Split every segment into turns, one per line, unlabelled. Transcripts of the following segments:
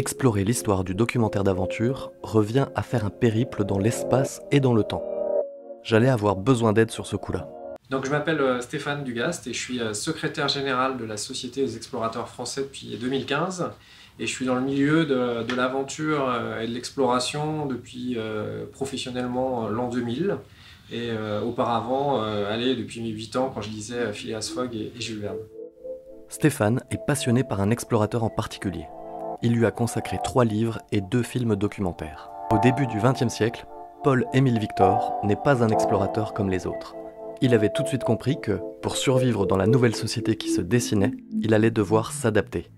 explorer l'histoire du documentaire d'aventure revient à faire un périple dans l'espace et dans le temps. J'allais avoir besoin d'aide sur ce coup-là.
Donc je m'appelle Stéphane Dugast et je suis secrétaire général de la Société des explorateurs français depuis 2015. Et je suis dans le milieu de l'aventure et de l'exploration depuis professionnellement l'an 2000. Et auparavant, depuis mes 8 ans quand je lisais Phileas Fogg et Jules Verne.
Stéphane est passionné par un explorateur en particulier. Il lui a consacré 3 livres et 2 films documentaires. Au début du XXe siècle, Paul-Émile Victor n'est pas un explorateur comme les autres. Il avait tout de suite compris que, pour survivre dans la nouvelle société qui se dessinait, il allait devoir s'adapter.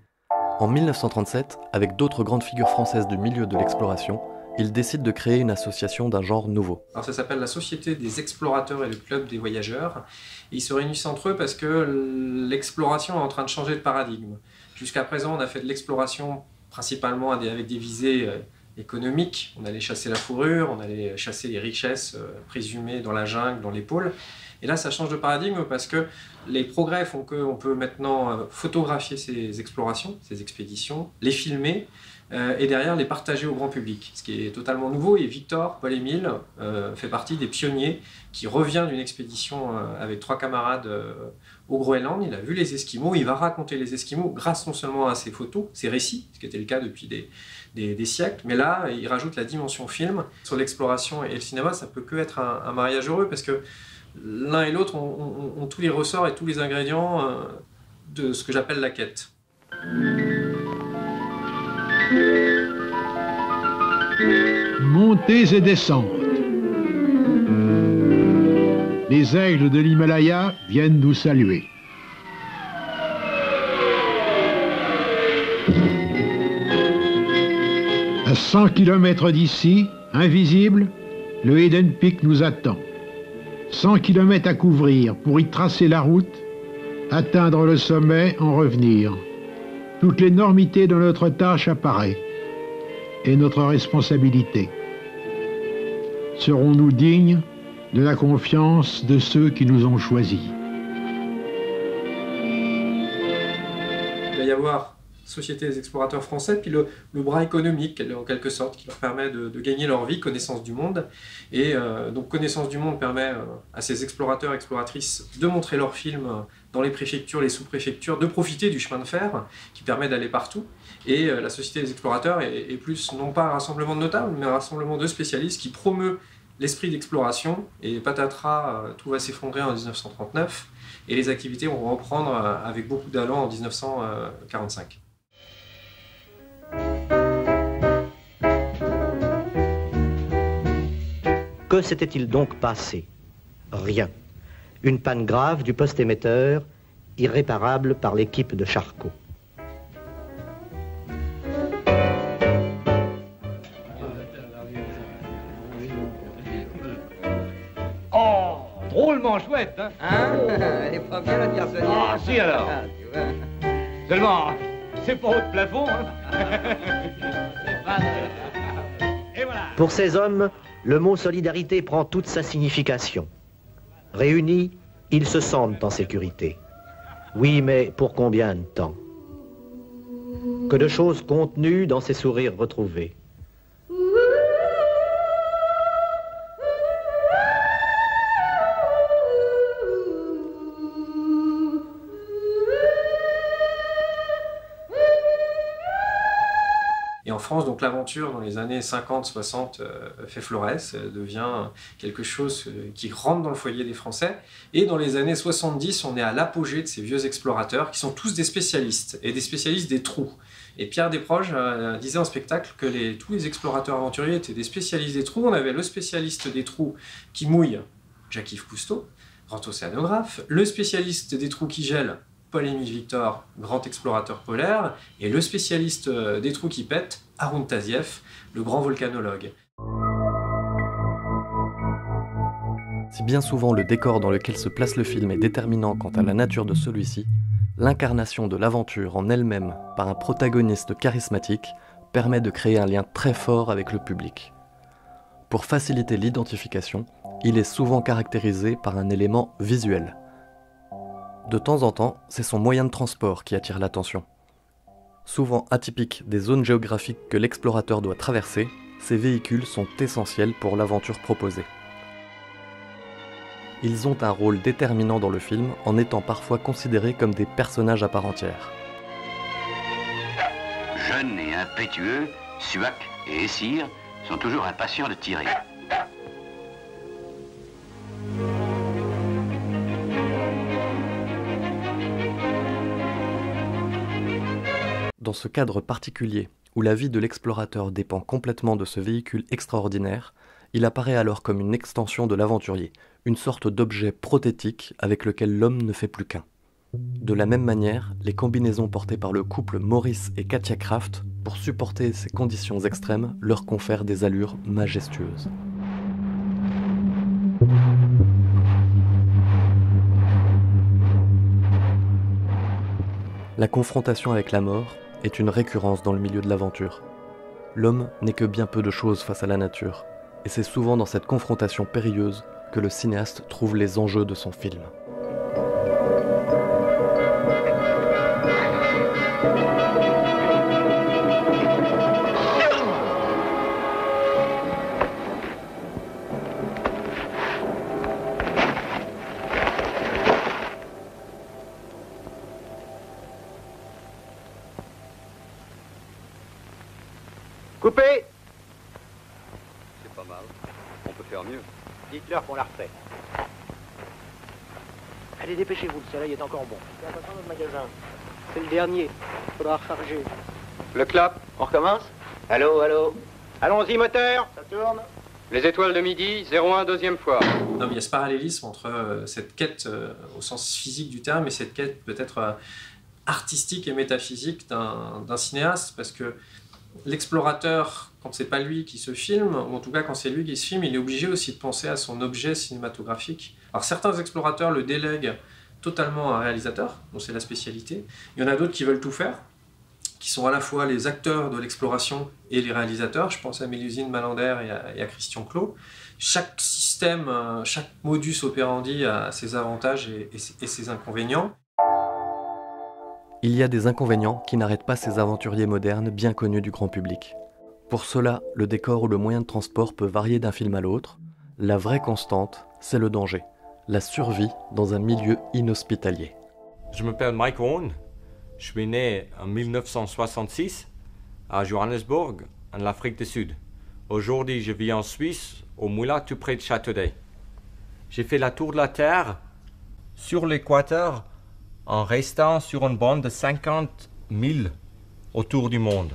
En 1937, avec d'autres grandes figures françaises du milieu de l'exploration, il décide de créer une association d'un genre nouveau.
Alors ça s'appelle la Société des explorateurs et le Club des voyageurs. Et ils se réunissent entre eux parce que l'exploration est en train de changer de paradigme. Jusqu'à présent, on a fait de l'exploration principalement avec des visées économiques. On allait chasser la fourrure, on allait chasser les richesses présumées dans la jungle, dans les pôles. Et là, ça change de paradigme parce que les progrès font qu'on peut maintenant photographier ces explorations, ces expéditions, les filmer et derrière les partager au grand public. Ce qui est totalement nouveau. Et Victor, Paul-Émile, fait partie des pionniers qui revient d'une expédition avec 3 camarades au Groenland. Il a vu les Esquimaux, il va raconter les Esquimaux grâce non seulement à ses photos, ses récits, ce qui était le cas depuis des siècles, mais là, il rajoute la dimension film. Sur l'exploration et le cinéma, ça peut que être un mariage heureux parce que l'un et l'autre ont tous les ressorts et tous les ingrédients de ce que j'appelle la quête.
Montées et descentes. Les aigles de l'Himalaya viennent nous saluer. À 100 km d'ici, invisible, le Hidden Peak nous attend. 100 km à couvrir pour y tracer la route, atteindre le sommet, en revenir. Toute l'énormité de notre tâche apparaît et notre responsabilité. Serons-nous dignes de la confiance de ceux qui nous ont choisis?
Il va y avoir Société des explorateurs français, puis le bras économique, en quelque sorte, qui leur permet de gagner leur vie, connaissance du monde. Et donc connaissance du monde permet à ces explorateurs et exploratrices de montrer leurs films dans les préfectures, les sous-préfectures, de profiter du chemin de fer qui permet d'aller partout. Et la Société des explorateurs est plus, non pas un rassemblement de notables, mais un rassemblement de spécialistes qui promeut l'esprit d'exploration. Et patatras, tout va s'effondrer en 1939. Et les activités vont reprendre avec beaucoup d'allant en 1945.
Que s'était-il donc passé? Rien. Une panne grave du poste émetteur, irréparable par l'équipe de Charcot.
Oh, drôlement chouette, hein?
Elle est pas bien la garçonnière.
Ah, si alors.
Ah, tu vois.
Seulement, c'est pas haut de plafond, hein? Et voilà.
Pour ces hommes, le mot solidarité prend toute sa signification. Réunis, ils se sentent en sécurité. Oui, mais pour combien de temps? Que de choses contenues dans ces sourires retrouvés.
Et en France, donc l'aventure dans les années 50-60 fait florès, devient quelque chose qui rentre dans le foyer des Français. Et dans les années 70, on est à l'apogée de ces vieux explorateurs qui sont tous des spécialistes, et des spécialistes des trous. Et Pierre Desproges disait en spectacle que tous les explorateurs aventuriers étaient des spécialistes des trous. On avait le spécialiste des trous qui mouille, Jacques-Yves Cousteau, grand océanographe, le spécialiste des trous qui gèlent, Paul-Émile Victor, grand explorateur polaire, et le spécialiste des trous qui pètent, Haroun Tazieff, le grand volcanologue.
Si bien souvent le décor dans lequel se place le film est déterminant quant à la nature de celui-ci, l'incarnation de l'aventure en elle-même par un protagoniste charismatique permet de créer un lien très fort avec le public. Pour faciliter l'identification, il est souvent caractérisé par un élément visuel. De temps en temps, c'est son moyen de transport qui attire l'attention. Souvent atypiques des zones géographiques que l'explorateur doit traverser, ces véhicules sont essentiels pour l'aventure proposée. Ils ont un rôle déterminant dans le film en étant parfois considérés comme des personnages à part entière.
Jeunes et impétueux, Suac et Essir sont toujours impatients de tirer.
Dans ce cadre particulier, où la vie de l'explorateur dépend complètement de ce véhicule extraordinaire, il apparaît alors comme une extension de l'aventurier, une sorte d'objet prothétique avec lequel l'homme ne fait plus qu'un. De la même manière, les combinaisons portées par le couple Maurice et Katia Kraft, pour supporter ces conditions extrêmes, leur confèrent des allures majestueuses. La confrontation avec la mort est une récurrence dans le milieu de l'aventure. L'homme n'est que bien peu de choses face à la nature, et c'est souvent dans cette confrontation périlleuse que le cinéaste trouve les enjeux de son film.
Coupé!
C'est pas mal. On peut faire mieux.
Dites-leur qu'on la refait. Allez, dépêchez-vous, le soleil est encore bon. C'est dans notre magasin. C'est le dernier. Faudra recharger.
Le clap, on recommence?
Allô, allô? Allons-y, moteur! Ça tourne?
Les étoiles de midi, 01, deuxième fois.
Non, mais il y a ce parallélisme entre cette quête au sens physique du terme et cette quête peut-être artistique et métaphysique d'un cinéaste, parce que l'explorateur, quand c'est pas lui qui se filme, ou en tout cas quand c'est lui qui se filme, il est obligé aussi de penser à son objet cinématographique. Alors certains explorateurs le délèguent totalement à un réalisateur, dont c'est la spécialité. Il y en a d'autres qui veulent tout faire, qui sont à la fois les acteurs de l'exploration et les réalisateurs. Je pense à Mélusine Malander et à Christian Clot. Chaque système, chaque modus operandi a ses avantages et ses inconvénients.
Il y a des inconvénients qui n'arrêtent pas ces aventuriers modernes bien connus du grand public. Pour cela, le décor ou le moyen de transport peut varier d'un film à l'autre. La vraie constante, c'est le danger, la survie dans un milieu inhospitalier.
Je m'appelle Mike Owen. Je suis né en 1966 à Johannesburg, en Afrique du Sud. Aujourd'hui, je vis en Suisse, au Moulin, tout près de Châteaudet. J'ai fait la tour de la Terre sur l'équateur en restant sur une bande de 50 000 autour du monde.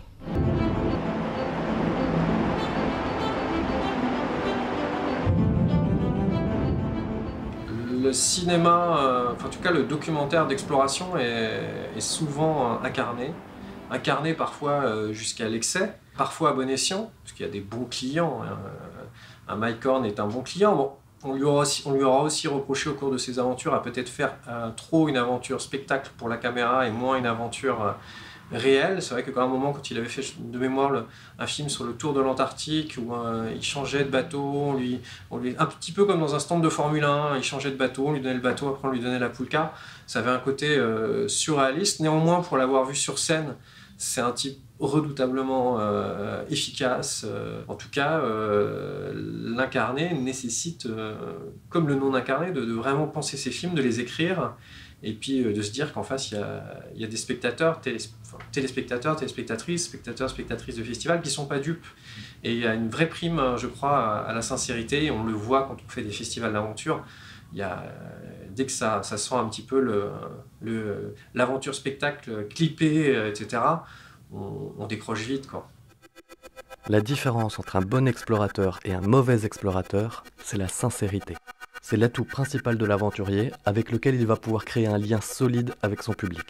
Le cinéma, en tout cas le documentaire d'exploration est souvent incarné parfois jusqu'à l'excès, parfois à bon escient, parce qu'il y a des bons clients. Un Mike Horn est un bon client. Bon, on lui aura aussi reproché au cours de ses aventures à peut-être faire trop une aventure spectacle pour la caméra et moins une aventure réelle. C'est vrai qu'à un moment, quand il avait fait de mémoire un film sur le tour de l'Antarctique, où il changeait de bateau, on lui, un petit peu comme dans un stand de Formule 1, il changeait de bateau, on lui donnait le bateau, après on lui donnait la poulka. Ça avait un côté surréaliste. Néanmoins, pour l'avoir vu sur scène, c'est un type redoutablement efficace. En tout cas, l'incarné nécessite, comme le non-incarné, de vraiment penser ses films, de les écrire, et puis de se dire qu'en face, il y a des spectateurs, téléspectateurs, téléspectatrices, spectateurs, de festival qui ne sont pas dupes. Et il y a une vraie prime, je crois, à la sincérité, et on le voit quand on fait des festivals d'aventure. Dès que ça sent un petit peu l'aventure spectacle clippée, etc., on décroche vite, quoi.
La différence entre un bon explorateur et un mauvais explorateur, c'est la sincérité. C'est l'atout principal de l'aventurier avec lequel il va pouvoir créer un lien solide avec son public.